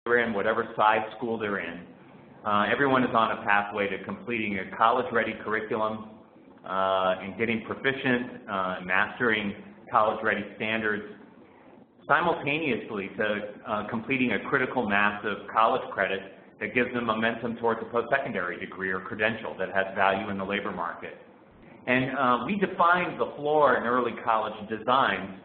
they're in, whatever size school they're in. Everyone is on a pathway to completing a college-ready curriculum and getting proficient, mastering college-ready standards, simultaneously to completing a critical mass of college credit that gives them momentum towards a post-secondary degree or credential that has value in the labor market. And we defined the floor in early college designs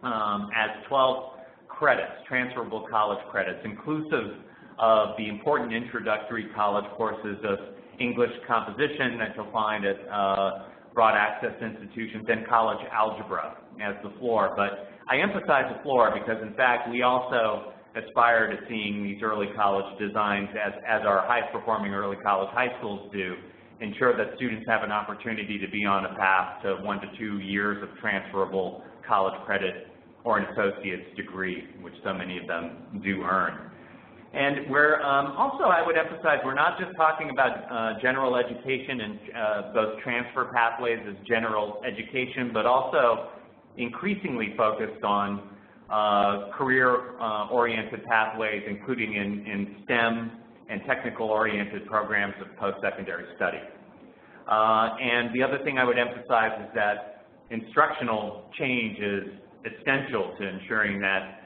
as 12 credits, transferable college credits, inclusive of the important introductory college courses of English composition that you'll find at broad access institutions, and college algebra as the floor. But I emphasize the floor because, in fact, we also aspire to seeing these early college designs, as our highest performing early college high schools do, ensure that students have an opportunity to be on a path to 1 to 2 years of transferable college credit or an associate's degree, which so many of them do earn. And we're also, I would emphasize, we're not just talking about general education and those transfer pathways as general education, but also increasingly focused on career-oriented pathways, including in STEM and technical-oriented programs of post-secondary study. And the other thing I would emphasize is that instructional change is essential to ensuring that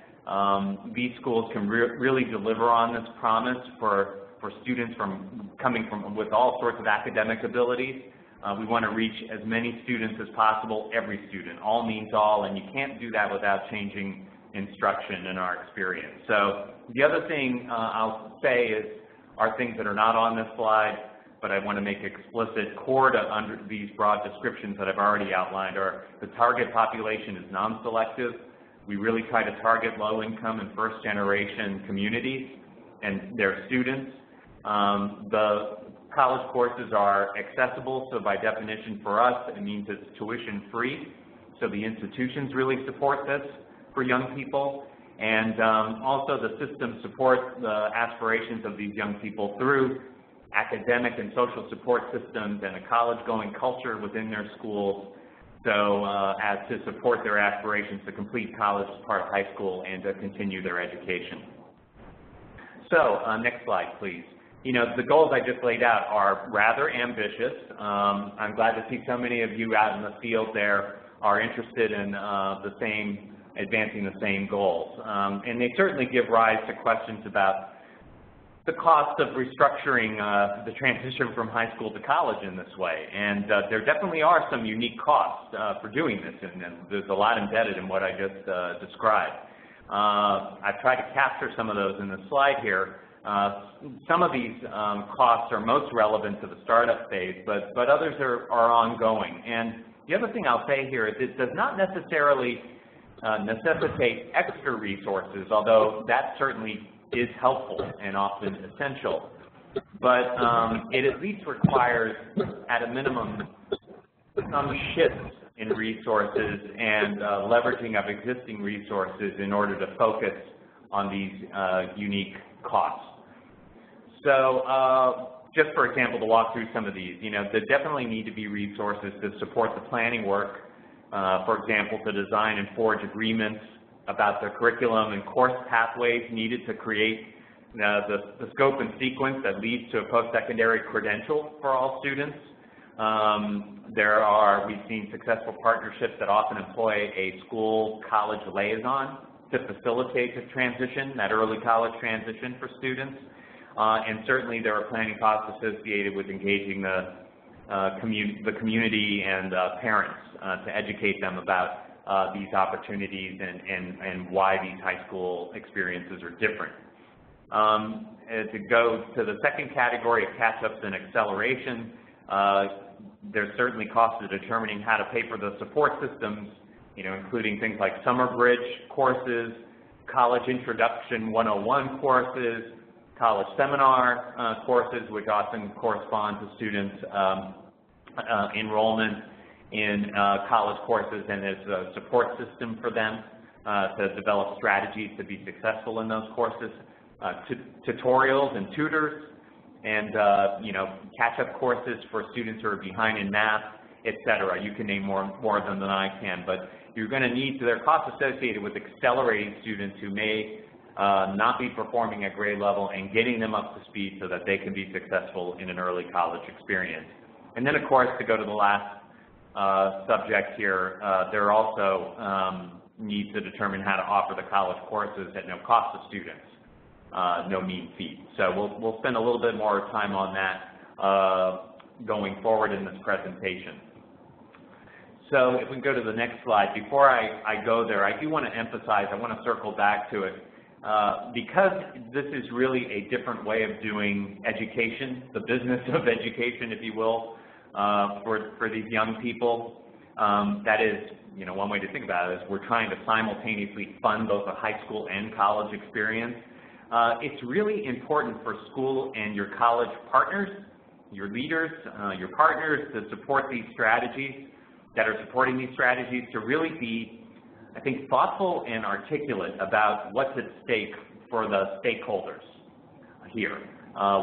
these schools can really deliver on this promise for students coming from with all sorts of academic abilities. We want to reach as many students as possible, every student. All means all, and you can't do that without changing instruction in our experience. So the other thing I'll say are things that are not on this slide, but I want to make explicit. Core to under these broad descriptions that I've already outlined are the target population is non-selective. We really try to target low-income and first-generation communities and their students. The college courses are accessible, so by definition for us, it means it's tuition-free. So the institutions really support this for young people. And also the system supports the aspirations of these young people through academic and social support systems and a college-going culture within their schools, so as to support their aspirations to complete college as part of high school and to continue their education. So next slide, please. You know, the goals I just laid out are rather ambitious. I'm glad to see so many of you out in the field there are interested in advancing the same goals. And they certainly give rise to questions about the cost of restructuring the transition from high school to college in this way. And there definitely are some unique costs for doing this, and there's a lot embedded in what I just described. I've tried to capture some of those in the slide here. Some of these costs are most relevant to the startup phase, but others are ongoing. And the other thing I'll say here is it does not necessarily necessitate extra resources, although that certainly is helpful and often essential, but it at least requires, at a minimum, some shifts in resources and leveraging of existing resources in order to focus on these unique costs. So just for example, to walk through some of these, you know, there definitely need to be resources to support the planning work, for example, to design and forge agreements about the curriculum and course pathways needed to create the scope and sequence that leads to a post-secondary credential for all students. We've seen successful partnerships that often employ a school-college liaison to facilitate the transition, that early college transition for students. And certainly there are planning costs associated with engaging the community and parents to educate them about these opportunities and why these high school experiences are different. To go to the second category of catch-ups and acceleration, there's certainly costs to determining how to pay for the support systems, you know, including things like summer bridge courses, college introduction 101 courses, college seminar courses, which often correspond to students' enrollment in college courses, and there's a support system for them to develop strategies to be successful in those courses, tutorials and tutors, and you know, catch-up courses for students who are behind in math, etc. You can name more of them than I can, but you're going to need, there are costs associated with accelerating students who may not be performing at grade level, and getting them up to speed so that they can be successful in an early college experience. And then, of course, to go to the last subject here, there are also needs to determine how to offer the college courses at no cost to students, no mean fee. So we'll spend a little bit more time on that going forward in this presentation. So if we can go to the next slide, before I go there, I do want to emphasize, I want to circle back to it, because this is really a different way of doing education, the business of education, if you will, for these young people. That is, one way to think about it is we're trying to simultaneously fund both a high school and college experience. It's really important for school and your college partners, your leaders, your partners to support these strategies, that are supporting these strategies, to really be, I think, thoughtful and articulate about what's at stake for the stakeholders here,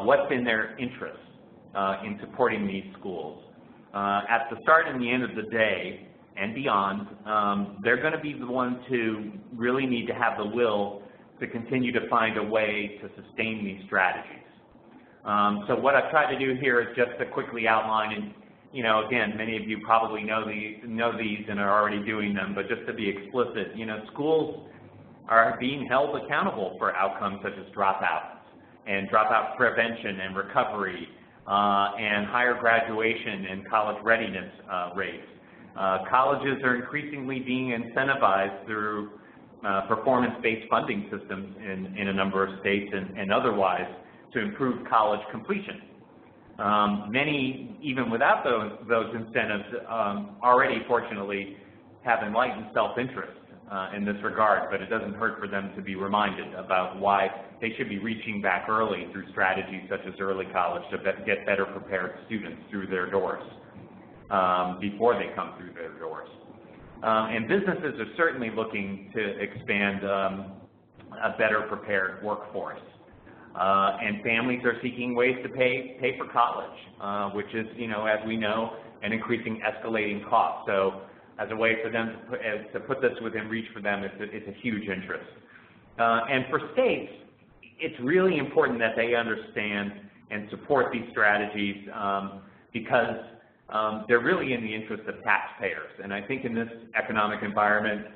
what's in their interest in supporting these schools. At the start and the end of the day and beyond, they're going to be the ones who really need to have the will to continue to find a way to sustain these strategies. So what I've tried to do here is just to quickly outline, and again, many of you probably know these and are already doing them, but just to be explicit, schools are being held accountable for outcomes such as dropouts and dropout prevention and recovery, and higher graduation and college readiness rates. Colleges are increasingly being incentivized through performance-based funding systems in a number of states and otherwise to improve college completion. Many, even without those incentives, already fortunately have enlightened self-interest in this regard, but it doesn't hurt for them to be reminded about why they should be reaching back early through strategies such as early college to get better prepared students through their doors before they come through their doors. And businesses are certainly looking to expand a better prepared workforce. And families are seeking ways to pay for college, which is, as we know, an increasing escalating cost. So as a way for them to put this within reach for them, it's a huge interest. And for states, it's really important that they understand and support these strategies because they're really in the interest of taxpayers. And I think in this economic environment,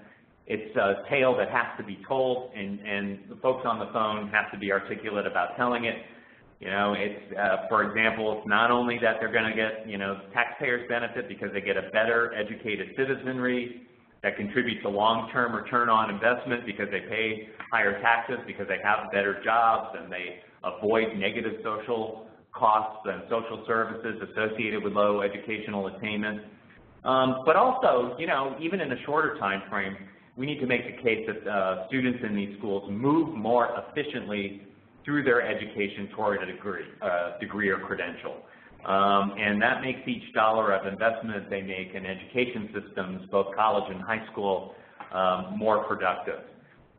it's a tale that has to be told, and the folks on the phone have to be articulate about telling it. For example, it's not only that they're going to get, taxpayers benefit because they get a better educated citizenry that contributes to long-term return on investment because they pay higher taxes, because they have better jobs, and they avoid negative social costs and social services associated with low educational attainment. But also, even in a shorter time frame, we need to make the case that students in these schools move more efficiently through their education toward a degree or credential. And that makes each dollar of investment they make in education systems, both college and high school, more productive.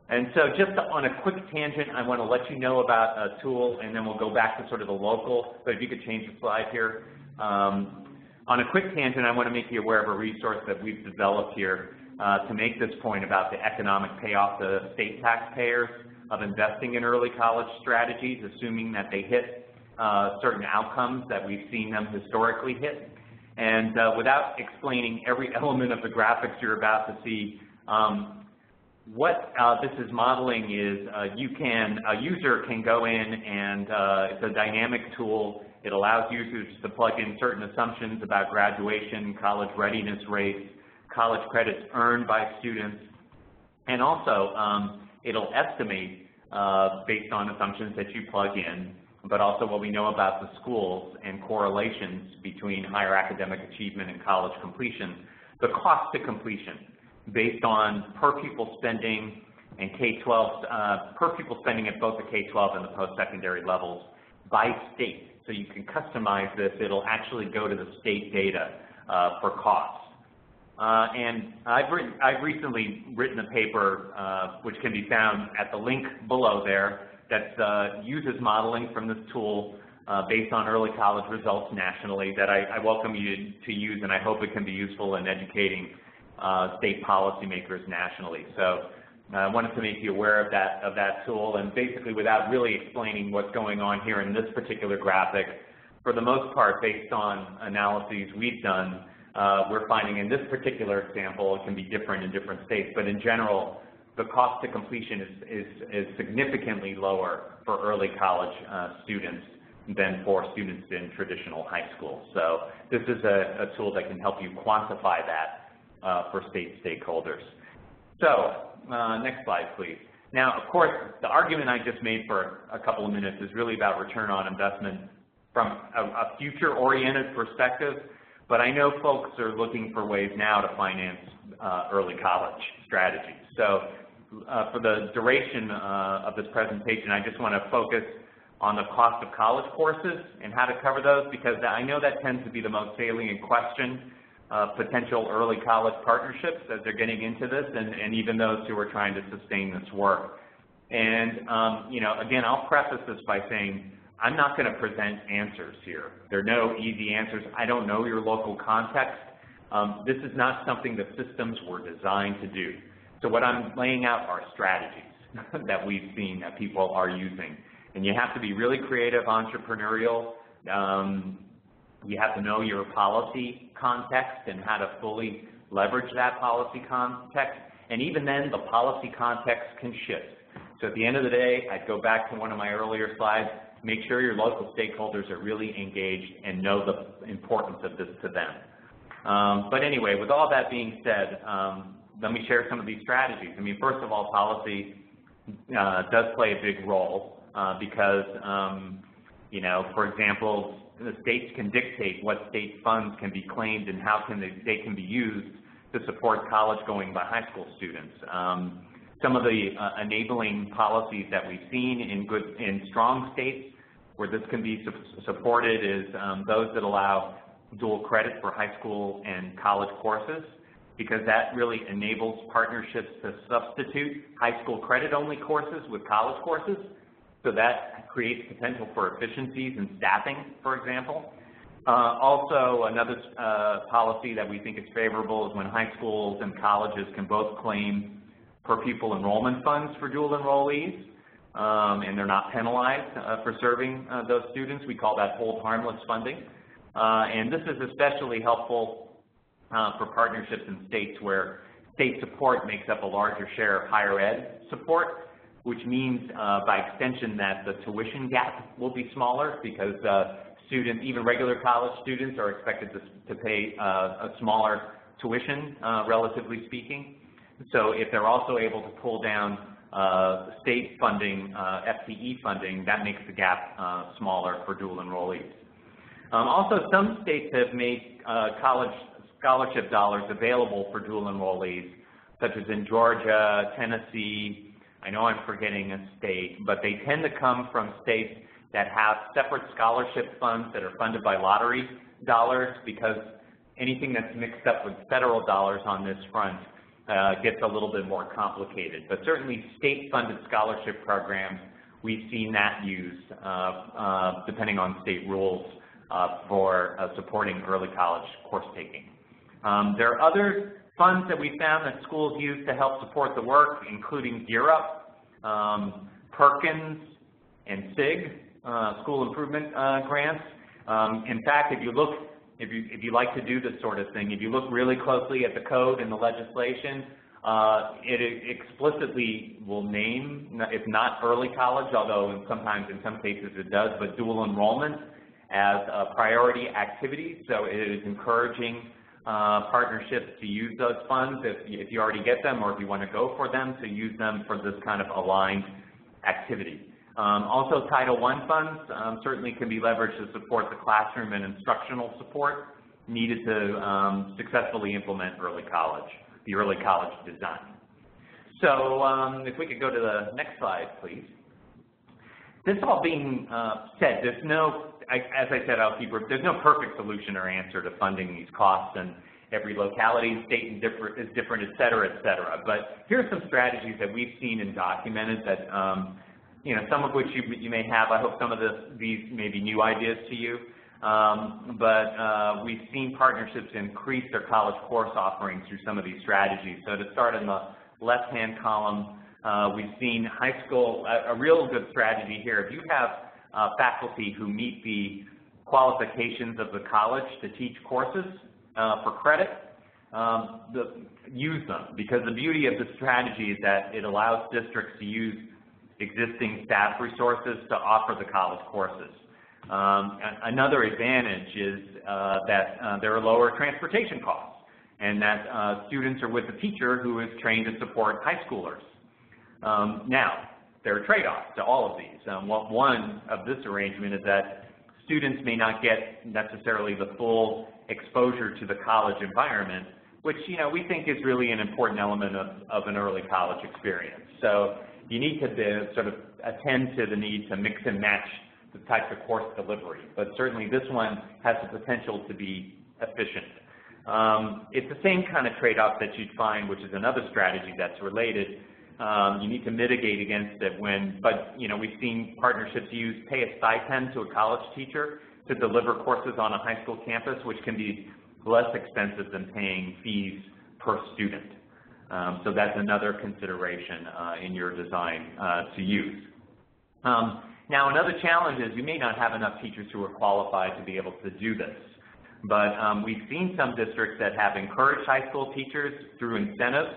And so just on a quick tangent, I want to let you know about a tool, and then we'll go back to sort of the local. So if you could change the slide here. On a quick tangent, I want to make you aware of a resource that we've developed here to make this point about the economic payoff to state taxpayers of investing in early college strategies, assuming that they hit certain outcomes that we've seen them historically hit. And without explaining every element of the graphics you're about to see, what this is modeling is a user can go in and it's a dynamic tool. It allows users to plug in certain assumptions about graduation, college readiness rates, college credits earned by students, and also it'll estimate based on assumptions that you plug in, but also what we know about the schools and correlations between higher academic achievement and college completion, the cost to completion based on per pupil spending and K-12, per pupil spending at both the K-12 and the post-secondary levels by state. So you can customize this. It'll actually go to the state data for costs. And I've recently written a paper which can be found at the link below there that uses modeling from this tool based on early college results nationally that I welcome you to use, and I hope it can be useful in educating state policymakers nationally. So I wanted to make you aware of that tool, and basically without really explaining what's going on here in this particular graphic, for the most part, based on analyses we've done, we're finding in this particular example, it can be different in different states, but in general, the cost to completion is significantly lower for early college students than for students in traditional high school. So this is a tool that can help you quantify that for state stakeholders. So next slide, please. Now, of course, the argument I just made for a couple of minutes is really about return on investment from a future-oriented perspective, but I know folks are looking for ways now to finance early college strategies. So for the duration of this presentation, I just want to focus on the cost of college courses and how to cover those, because I know that tends to be the most salient question of potential early college partnerships as they're getting into this, and even those who are trying to sustain this work. And you know, again, I'll preface this by saying I'm not going to present answers here. There are no easy answers. I don't know your local context. This is not something that systems were designed to do. So what I'm laying out are strategies that we've seen that people are using. And you have to be really creative, entrepreneurial. You have to know your policy context and how to fully leverage that policy context. And even then, the policy context can shift. So at the end of the day, I'd go back to one of my earlier slides, make sure your local stakeholders are really engaged and know the importance of this to them. But anyway, with all that being said, let me share some of these strategies. I mean, first of all, policy does play a big role because, you know, for example, the states can dictate what state funds can be claimed and how they can be used to support college going by high school students. Some of the enabling policies that we've seen in strong states where this can be supported is those that allow dual credit for high school and college courses, because that really enables partnerships to substitute high school credit-only courses with college courses. So that creates potential for efficiencies in staffing, for example. Also, another policy that we think is favorable is when high schools and colleges can both claim per pupil enrollment funds for dual enrollees, and they're not penalized for serving those students. We call that hold harmless funding. And this is especially helpful for partnerships in states where state support makes up a larger share of higher ed support, which means by extension that the tuition gap will be smaller, because students, even regular college students, are expected to pay a smaller tuition, relatively speaking. So if they're also able to pull down state funding, FTE funding, that makes the gap smaller for dual enrollees. Also, some states have made college scholarship dollars available for dual enrollees, such as in Georgia, Tennessee. I know I'm forgetting a state, but they tend to come from states that have separate scholarship funds that are funded by lottery dollars, because anything that's mixed up with federal dollars on this front gets a little bit more complicated. But certainly state-funded scholarship programs, we've seen that used, depending on state rules, for supporting early college course taking. There are other funds that we found that schools use to help support the work, including Gear Up, Perkins, and SIG, School Improvement Grants. In fact, if you like to do this sort of thing, if you look really closely at the code and the legislation, it explicitly will name, if not early college, although sometimes in some cases it does, but dual enrollment as a priority activity. So it is encouraging partnerships to use those funds if you already get them, or if you want to go for them, to use them for this kind of aligned activity. Also, Title I funds certainly can be leveraged to support the classroom and instructional support needed to successfully implement the early college design. So if we could go to the next slide, please. This all being said, there's no, as I said, I'll keep, there's no perfect solution or answer to funding these costs, and every locality and state is different, et cetera, et cetera. But here are some strategies that we've seen and documented that, you know, some of which you may have. I hope some of these may be new ideas to you. But we've seen partnerships increase their college course offerings through some of these strategies. So to start on left-hand column, we've seen high school, a real good strategy here. If you have faculty who meet the qualifications of the college to teach courses for credit, use them, because the beauty of the strategy is that it allows districts to use existing staff resources to offer the college courses. Another advantage is that there are lower transportation costs, and that students are with a teacher who is trained to support high schoolers. Now, there are trade-offs to all of these. One of this arrangement is that students may not get necessarily the full exposure to the college environment, which we think is really an important element of an early college experience. So you need to sort of attend to the need to mix and match the types of course delivery, but certainly this one has the potential to be efficient. It's the same kind of trade-off that you'd find, which is another strategy that's related. You need to mitigate against it but we've seen partnerships pay a stipend to a college teacher to deliver courses on a high school campus, which can be less expensive than paying fees per student. So that's another consideration in your design to use. Now, another challenge is you may not have enough teachers who are qualified to be able to do this. But we've seen some districts that have encouraged high school teachers through incentives,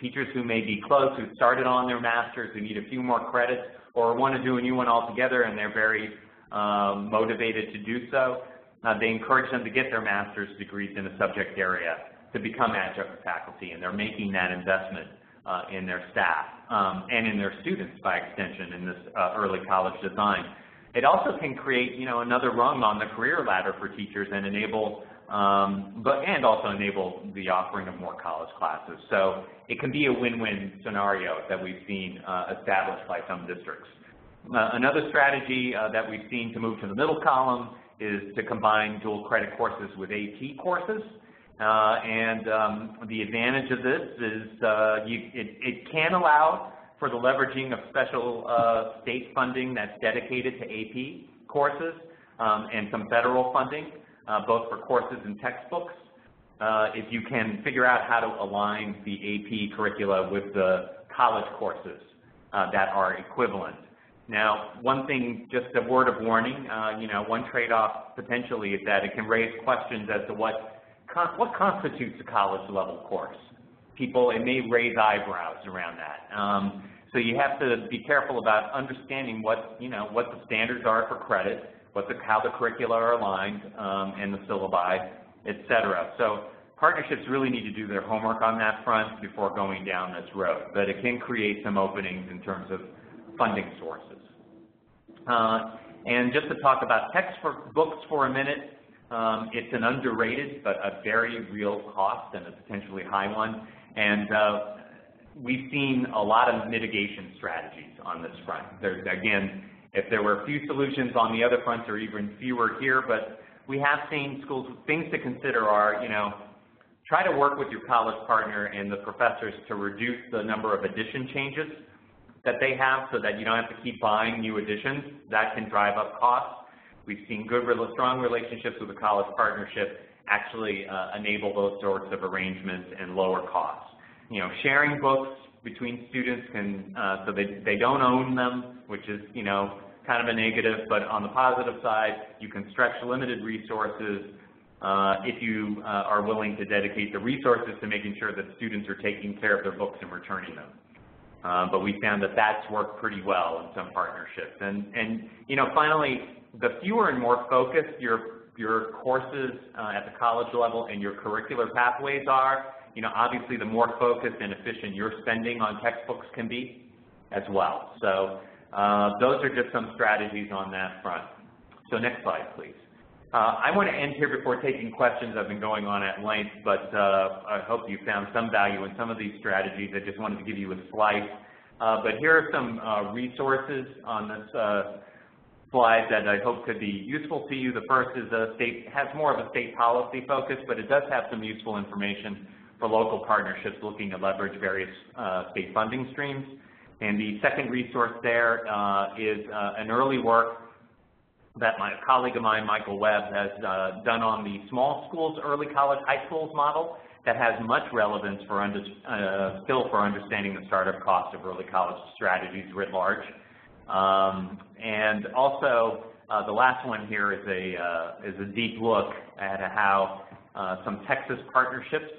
teachers who may be close, who started on their master's, who need a few more credits, or want to do a new one altogether, and they're very motivated to do so. They encourage them to get their master's degrees in a subject area to become adjunct faculty, and they're making that investment in their staff and in their students by extension in this early college design. It also can create, another rung on the career ladder for teachers and enable, and also enable the offering of more college classes. So it can be a win-win scenario that we've seen established by some districts. Another strategy that we've seen to move to the middle column is to combine dual credit courses with AP courses. The advantage of this is it can allow for the leveraging of special state funding that's dedicated to AP courses and some federal funding, both for courses and textbooks, if you can figure out how to align the AP curricula with the college courses that are equivalent. Now, one thing, just a word of warning, one trade-off potentially is that it can raise questions as to what constitutes a college-level course. It may raise eyebrows around that. So you have to be careful about understanding what the standards are for credit, how the curricula are aligned, and the syllabi, et cetera. So partnerships really need to do their homework on that front before going down this road, but it can create some openings in terms of funding sources. And just to talk about textbooks for a minute, it's an underrated but a very real cost and a potentially high one. And we've seen a lot of mitigation strategies on this front. Again, if there were a few solutions on the other fronts or even fewer here, but we have seen schools, things to consider are, try to work with your college partner and the professors to reduce the number of edition changes that they have so that you don't have to keep buying new editions. That can drive up costs. We've seen strong relationships with the college partnership actually enable those sorts of arrangements and lower costs. Sharing books between students can, so they don't own them, which is, kind of a negative, but on the positive side, you can stretch limited resources if you are willing to dedicate the resources to making sure that students are taking care of their books and returning them. But we found that that's worked pretty well in some partnerships. And finally, the fewer and more focused your courses at the college level and your curricular pathways are, obviously the more focused and efficient your spending on textbooks can be as well. So those are just some strategies on that front. So next slide, please. I want to end here before taking questions. I've been going on at length, but I hope you found some value in some of these strategies. I just wanted to give you a slice. But here are some resources on this slide that I hope could be useful to you. The first is has more of a state policy focus, but it does have some useful information for local partnerships looking to leverage various state funding streams. And the second resource there is an early work that my colleague of mine, Michael Webb, has done on the small schools, early college, high schools model, that has much relevance for still for understanding the startup cost of early college strategies writ large. And also, the last one here is a deep look at how some Texas partnerships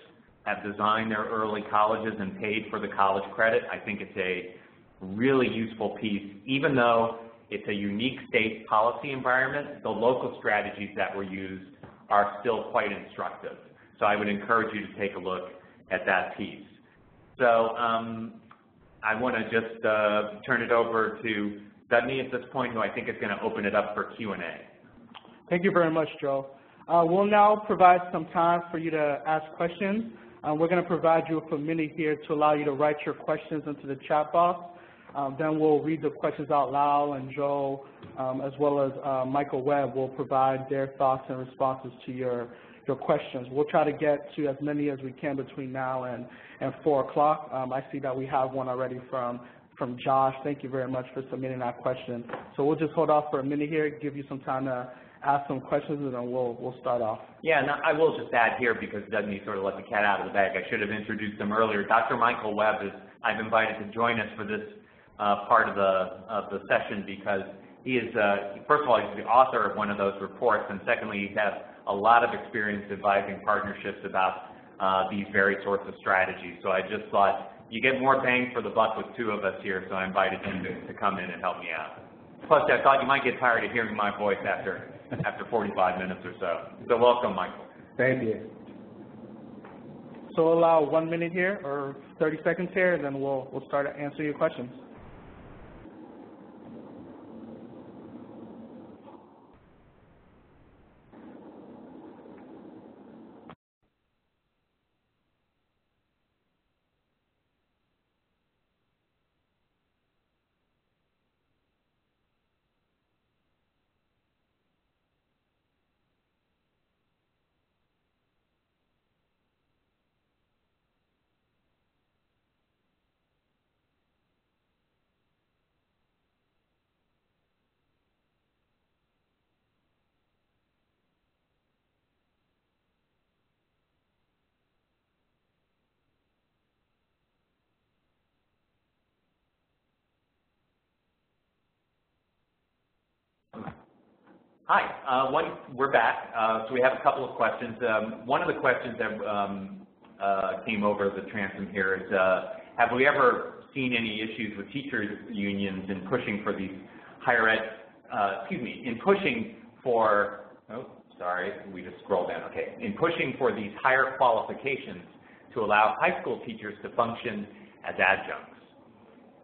have designed their early colleges and paid for the college credit. I think it's a really useful piece. Even though it's a unique state policy environment, the local strategies that were used are still quite instructive. So I would encourage you to take a look at that piece. So I want to just turn it over to Dudney at this point, who I think is going to open it up for Q&A. Thank you very much, Joe. We'll now provide some time for you to ask questions. We're going to provide you with a minute here to allow you to write your questions into the chat box. Then we'll read the questions out loud, and Joe, as well as Michael Webb, will provide their thoughts and responses to your questions. We'll try to get to as many as we can between now and 4 o'clock. I see that we have one already from Josh. Thank you very much for submitting that question. So we'll just hold off for a minute here, give you some time to ask some questions, and then we'll start off. Yeah, and I will just add here, because Dudney sort of let the cat out of the bag. I should have introduced him earlier. Dr. Michael Webb I've invited to join us for this part of the session, because he is, first of all, he's the author of one of those reports, and secondly, he has a lot of experience advising partnerships about these very sorts of strategies. So I just thought you get more bang for the buck with two of us here, so I invited him to come in and help me out. Plus, I thought you might get tired of hearing my voice after 45 minutes or so. So welcome, Michael. Thank you. So we'll allow 1 minute here, or 30 seconds here, and then we'll start to answer your questions. Hi, we're back. So we have a couple of questions. One of the questions that came over the transom here is, have we ever seen any issues with teachers' unions in pushing for these higher ed, in pushing for, we just scrolled down, okay, in pushing for these higher qualifications to allow high school teachers to function as adjuncts?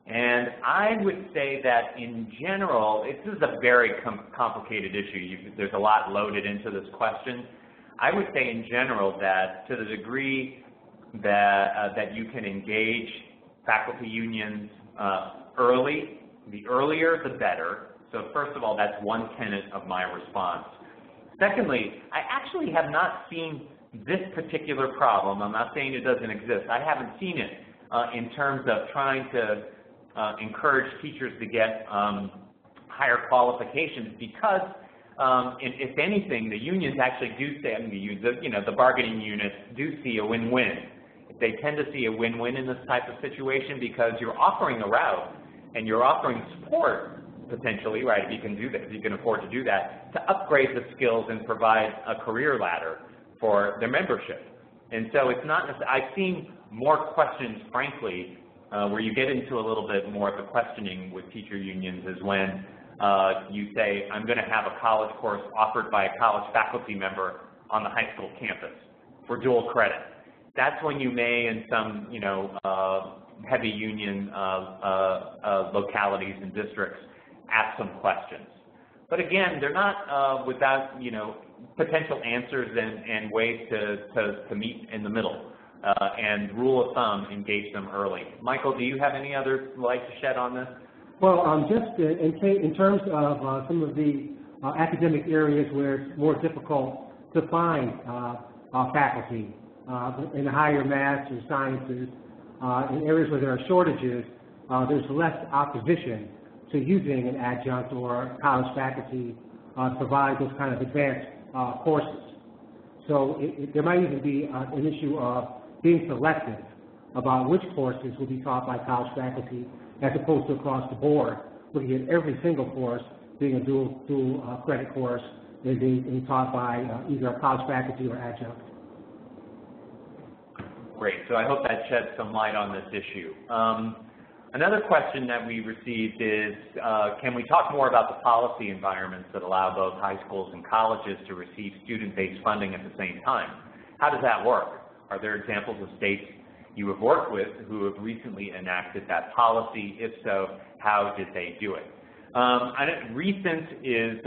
And I would say that in general, this is a very complicated issue. There's a lot loaded into this question. I would say in general that to the degree that you can engage faculty unions early, the earlier the better. So first of all, that's one tenet of my response. Secondly, I actually have not seen this particular problem. I'm not saying it doesn't exist. I haven't seen it in terms of trying to encourage teachers to get higher qualifications, because if anything, the unions actually do say, the bargaining units do see a win-win. They tend to see a win-win in this type of situation, because you're offering a route and you're offering support potentially, right, if you can do that, if you can afford to do that, to upgrade the skills and provide a career ladder for their membership. And so it's not, I've seen more questions, frankly, where you get into a little bit more of the questioning with teacher unions is when you say, I'm going to have a college course offered by a college faculty member on the high school campus for dual credit. That's when you may, in some, heavy union localities and districts, ask some questions. But again, they're not without, potential answers and ways to meet in the middle. And rule of thumb, engage them early. Michael, do you have any other light to shed on this? Well, just in terms of some of the academic areas where it's more difficult to find faculty in the higher maths or sciences, in areas where there are shortages, there's less opposition to using an adjunct or college faculty to provide those kind of advanced courses. So there might even be an issue of being selective about which courses will be taught by college faculty as opposed to across the board, looking at every single course being a dual credit course and being taught by either a college faculty or adjunct. Great. So I hope that sheds some light on this issue. Another question that we received is, can we talk more about the policy environments that allow both high schools and colleges to receive student-based funding at the same time? How does that work? Are there examples of states you have worked with who have recently enacted that policy? If so, how did they do it? Recent is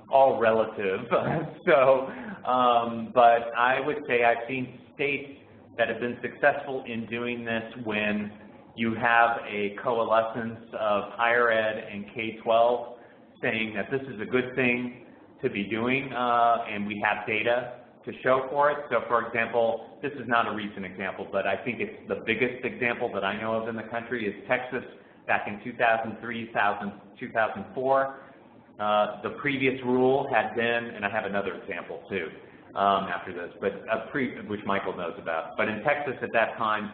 all relative, but I would say I've seen states that have been successful in doing this when you have a coalescence of higher ed and K-12 saying that this is a good thing to be doing, and we have data to show for it. So for example, this is not a recent example, but I think it's the biggest example that I know of in the country is Texas back in 2003, 2004. The previous rule had been, and I have another example too after this, but which Michael knows about. But in Texas at that time,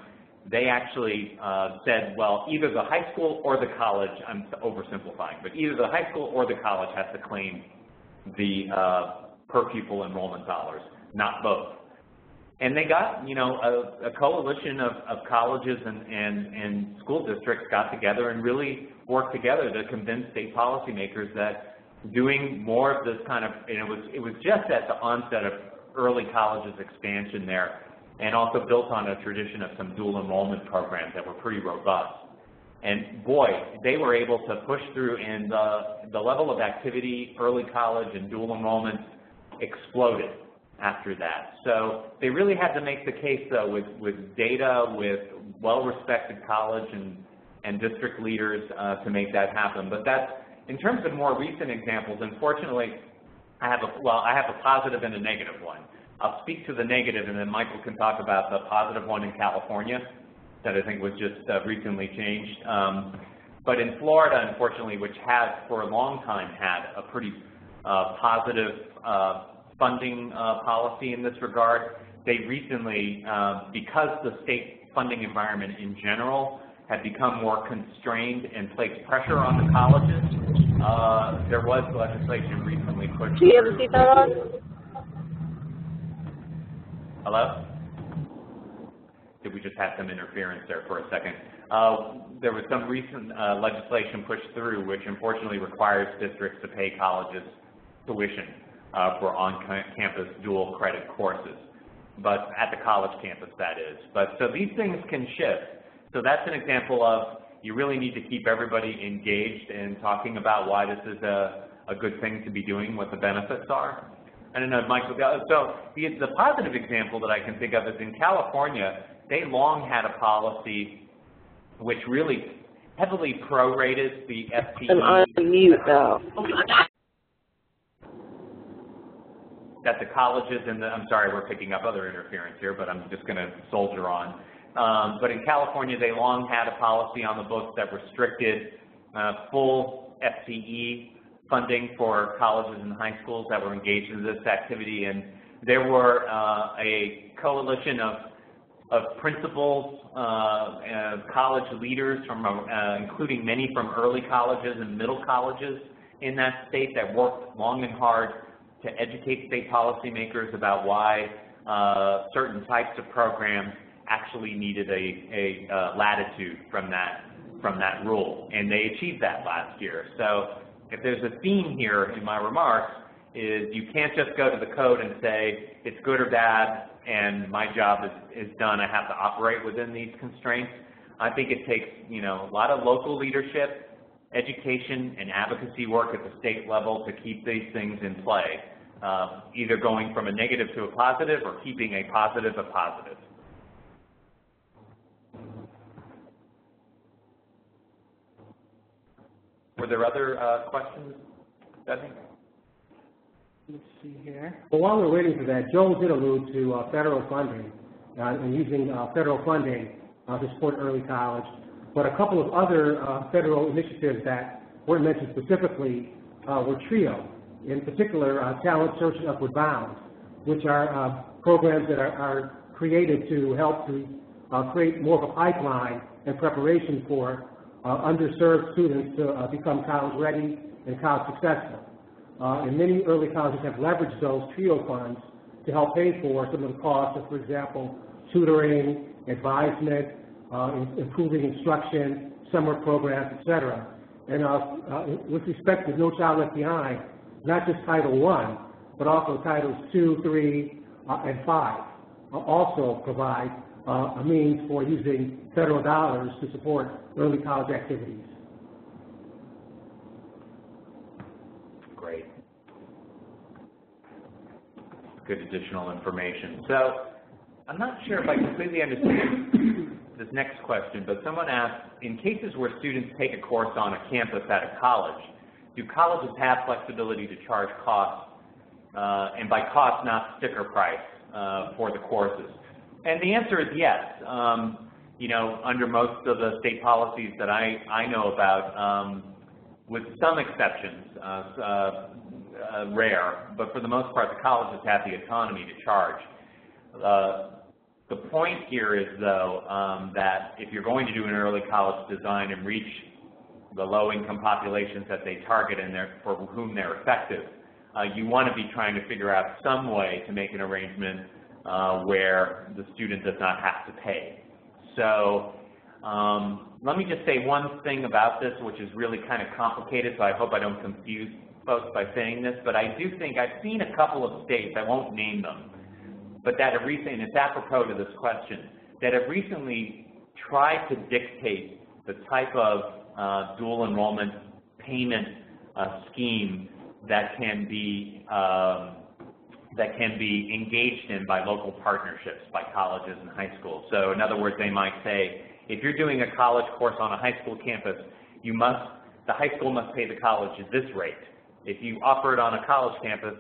they actually said, well, either the high school or the college, I'm oversimplifying, but either the high school or the college has to claim the per pupil enrollment dollars, not both. And they got, you know, a coalition of colleges and school districts got together and really worked together to convince state policymakers that doing more of this kind of, and it was just at the onset of early colleges expansion there, and also built on a tradition of some dual enrollment programs that were pretty robust. And boy, they were able to push through, and the level of activity, early college and dual enrollment exploded after that. So they really had to make the case, though, with data, with well-respected college and district leaders to make that happen. But that's, in terms of more recent examples, unfortunately, I have a positive and a negative one. I'll speak to the negative, and then Michael can talk about the positive one in California that I think was just recently changed. But in Florida, unfortunately, which has for a long time had a pretty positive funding policy in this regard, they recently, because the state funding environment in general had become more constrained and placed pressure on the colleges, there was legislation recently pushed through. Do you have a seatbelt on? Hello? Did we just have some interference there for a second? There was some recent legislation pushed through which unfortunately requires districts to pay colleges tuition for on-campus dual credit courses, but at the college campus, that is. But so these things can shift. So that's an example of you really need to keep everybody engaged in talking about why this is a good thing to be doing, what the benefits are. I don't know, Michael, so the positive example that I can think of is in California, they long had a policy which really heavily prorated the FTE. I'm on mute now. That the colleges and the, I'm sorry, we're picking up other interference here, but I'm just going to soldier on. But in California, they long had a policy on the books that restricted full FTE funding for colleges and high schools that were engaged in this activity, and there were a coalition of principals, college leaders, from including many from early colleges and middle colleges in that state that worked long and hard to educate state policymakers about why certain types of programs actually needed a latitude from that rule, and they achieved that last year. So if there's a theme here in my remarks, is you can't just go to the code and say it's good or bad and my job is done. I have to operate within these constraints. I think it takes, you know, a lot of local leadership, education, and advocacy work at the state level to keep these things in play, either going from a negative to a positive or keeping a positive a positive. Were there other questions, Bethany? Let's see here. Well, while we're waiting for that, Joel did allude to federal funding and using federal funding to support early college, but a couple of other federal initiatives that weren't mentioned specifically were TRIO, in particular Talent Search and Upward Bound. which are programs that are created to help to create more of a pipeline in preparation for underserved students to become college ready and college successful. And many early colleges have leveraged those TRIO funds to help pay for some of the costs of, for example, tutoring, advisement, improving instruction, summer programs, et cetera. And with respect to No Child Left Behind, not just Title I, but also Titles II, III, and V also provide a means for using federal dollars to support early college activities. Great. Good additional information. So I'm not sure if I completely understand this next question, but someone asked, in cases where students take a course on a campus at a college, do colleges have flexibility to charge costs, and by cost, not sticker price, for the courses? And the answer is yes. You know, under most of the state policies that I know about, with some exceptions, rare, but for the most part, the colleges have the autonomy to charge. The point here is, though, that if you're going to do an early college design and reach the low-income populations that they target and for whom they're effective, you want to be trying to figure out some way to make an arrangement where the student does not have to pay. So let me just say one thing about this, which is really kind of complicated, so I hope I don't confuse folks by saying this, but I do think I've seen a couple of states, I won't name them, but that have recently, and it's apropos to this question, that have recently tried to dictate the type of dual enrollment payment scheme that can be engaged in by local partnerships, by colleges and high schools. So in other words, they might say, if you're doing a college course on a high school campus, the high school must pay the college at this rate. If you offer it on a college campus,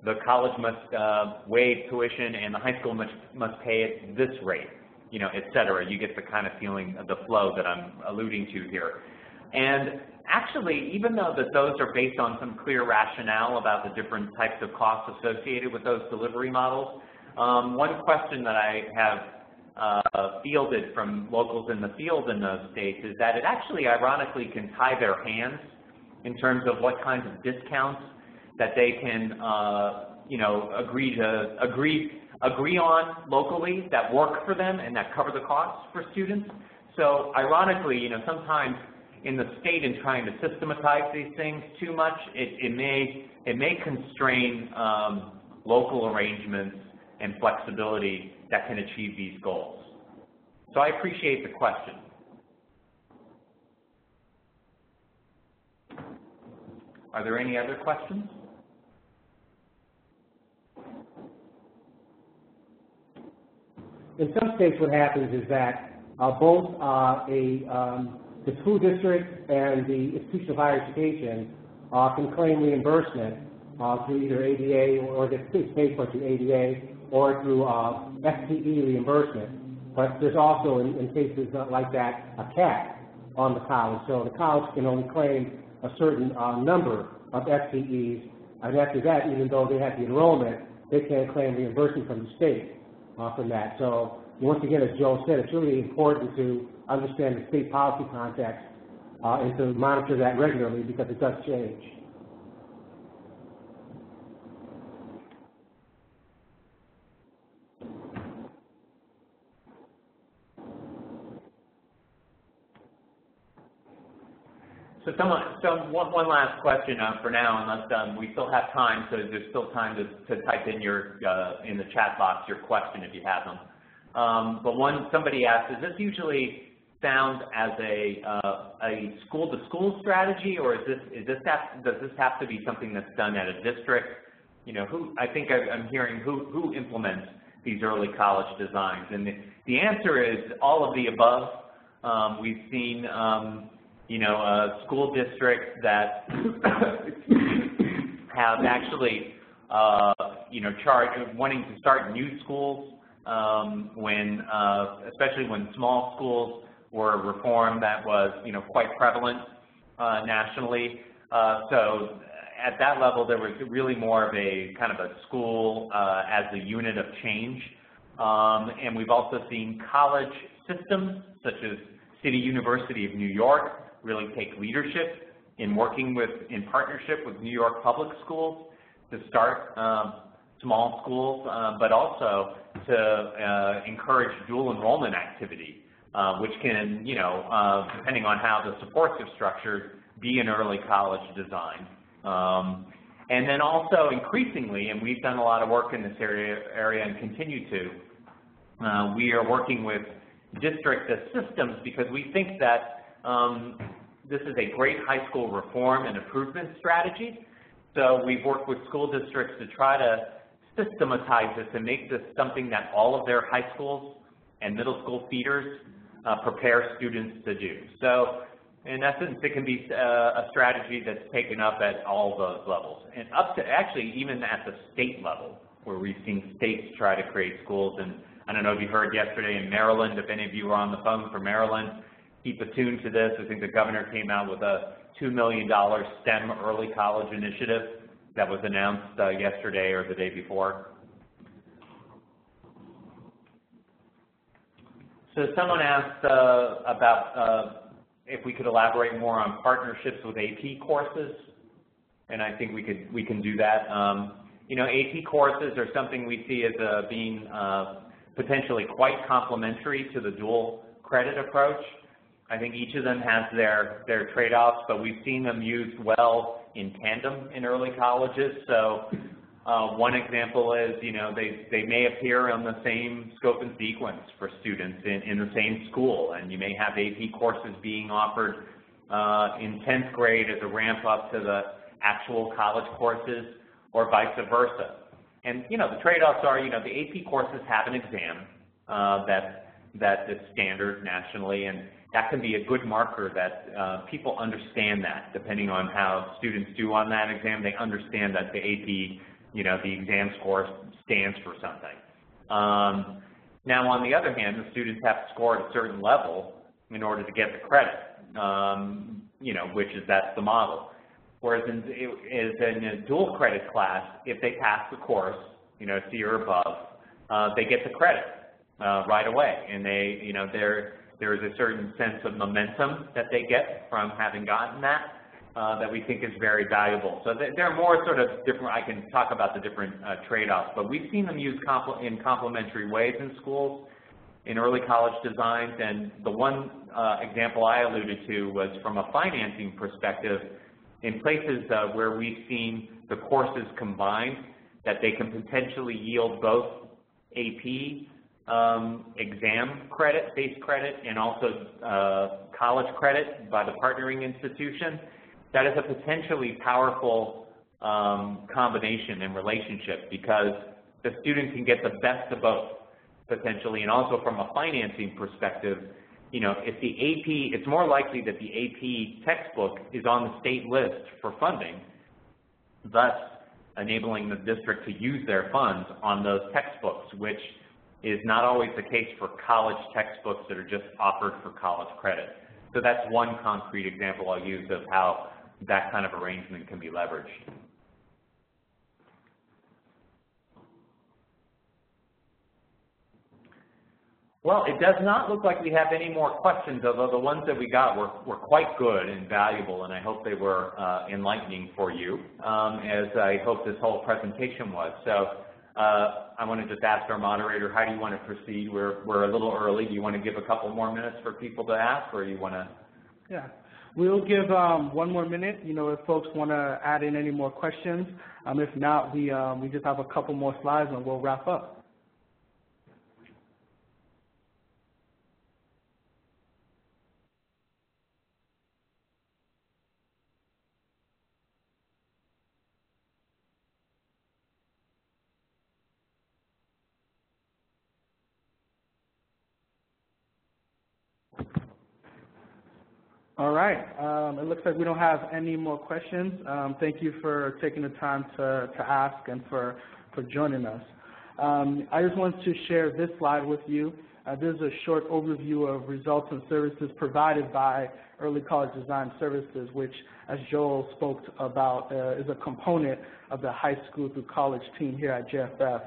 the college must waive tuition and the high school must pay it this rate, you know, et cetera. You get the kind of feeling of the flow that I'm alluding to here. And actually, even though that those are based on some clear rationale about the different types of costs associated with those delivery models, one question that I have fielded from locals in the field in those states is that it actually ironically can tie their hands in terms of what kinds of discounts that they can you know, agree on locally that work for them and that cover the costs for students. So ironically, you know, sometimes in the state in trying to systematize these things too much, it may constrain local arrangements and flexibility that can achieve these goals. So I appreciate the question. Are there any other questions? In some states, what happens is that both the school district and the institution of higher education can claim reimbursement through either ADA or get paid for through ADA or through FTE reimbursement. But there's also, in cases like that, a cap on the college. So the college can only claim a certain number of FTEs, and after that, even though they have the enrollment, they can't claim reimbursement from the state from that. So once again, as Joe said, it's really important to understand the state policy context and to monitor that regularly because it does change. So one last question for now, unless we still have time. So there's still time to type in in the chat box your question if you have them. But somebody asked, is this usually found as a school-to-school strategy, or does this have to be something that's done at a district? You know, I think I'm hearing who implements these early college designs, and the answer is all of the above. We've seen you know, school districts that have actually you know, wanting to start new schools especially when small schools were reformed, that was, you know, quite prevalent nationally. So at that level, there was really more of a kind of a school as a unit of change. And we've also seen college systems, such as City University of New York, really take leadership in working in partnership with New York public schools to start small schools, but also to encourage dual enrollment activity, which can, depending on how the supports are structured, be an early college design. And then also increasingly, and we've done a lot of work in this area and continue to, we are working with district systems because we think that this is a great high school reform and improvement strategy. So we've worked with school districts to try to systematize this and make this something that all of their high schools and middle school feeders prepare students to do. So in essence, it can be a strategy that's taken up at all those levels, and up to actually even at the state level, where we've seen states try to create schools. And I don't know if you heard yesterday in Maryland, if any of you were on the phone for Maryland, keep attuned to this. I think the governor came out with a $2 million STEM early college initiative that was announced yesterday or the day before. So someone asked about if we could elaborate more on partnerships with AP courses, and I think we can do that. AP courses are something we see as being potentially quite complementary to the dual credit approach. I think each of them has their trade-offs, but we've seen them used well in tandem in early colleges. So one example is, they may appear on the same scope and sequence for students in the same school, and you may have AP courses being offered in 10th grade as a ramp up to the actual college courses, or vice versa. And the trade-offs are, the AP courses have an exam that is standard nationally, and that can be a good marker that people understand that. Depending on how students do on that exam, they understand that the AP, the exam score stands for something. Now, on the other hand, the students have to score at a certain level in order to get the credit, that's the model. Whereas in a dual credit class, if they pass the course, C or above, they get the credit right away, and there is a certain sense of momentum that they get from having gotten that we think is very valuable. So there are more sort of different, I can talk about the different trade-offs, but we've seen them used in complementary ways in schools, in early college designs, and the one example I alluded to was from a financing perspective. In places where we've seen the courses combined, that they can potentially yield both AP exam credit, base credit, and also college credit by the partnering institution. That is a potentially powerful combination and relationship, because the student can get the best of both, potentially. And also from a financing perspective, if the AP, it's more likely that the AP textbook is on the state list for funding, thus enabling the district to use their funds on those textbooks, which is not always the case for college textbooks that are just offered for college credit. So that's one concrete example I'll use of how that kind of arrangement can be leveraged. Well, it does not look like we have any more questions, although the ones that we got were quite good and valuable, and I hope they were enlightening for you, as I hope this whole presentation was. So I want to just ask our moderator, how do you want to proceed? We're a little early. Do you want to give a couple more minutes for people to ask, or you want to? Yeah, we'll give 1 more minute, if folks want to add in any more questions. If not, we just have a couple more slides and we'll wrap up. All right. It looks like we don't have any more questions. Thank you for taking the time to ask and for joining us. I just wanted to share this slide with you. This is a short overview of results and services provided by Early College Design Services, which, as Joel spoke about, is a component of the high school through college team here at JFF.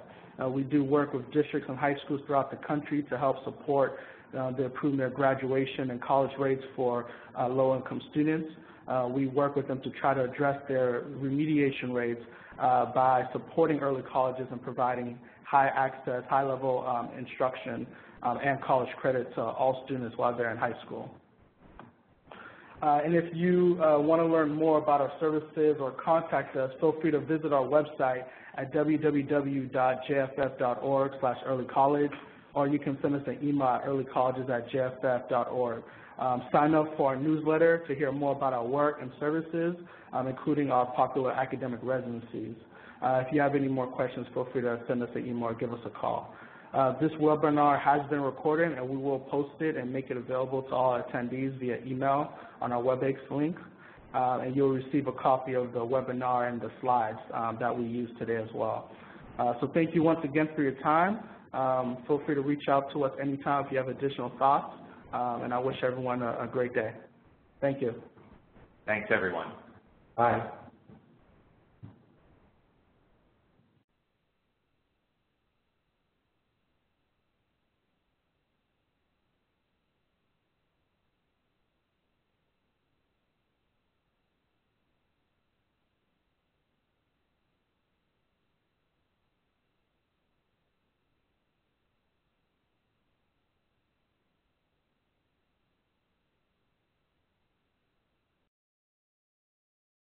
We do work with districts and high schools throughout the country to help support the improvement of graduation and college rates for low-income students. We work with them to try to address their remediation rates by supporting early colleges and providing high access, high-level instruction and college credit to all students while they're in high school. And if you want to learn more about our services or contact us, feel free to visit our website at www.jff.org/earlycollege, or you can send us an email at earlycolleges@jff.org. Sign up for our newsletter to hear more about our work and services, including our popular academic residencies. If you have any more questions, feel free to send us an email or give us a call. This webinar has been recorded, and we will post it and make it available to all attendees via email on our WebEx link. And you'll receive a copy of the webinar and the slides that we used today as well. So thank you once again for your time. Feel free to reach out to us anytime if you have additional thoughts. And I wish everyone a great day. Thank you. Thanks, everyone. Bye.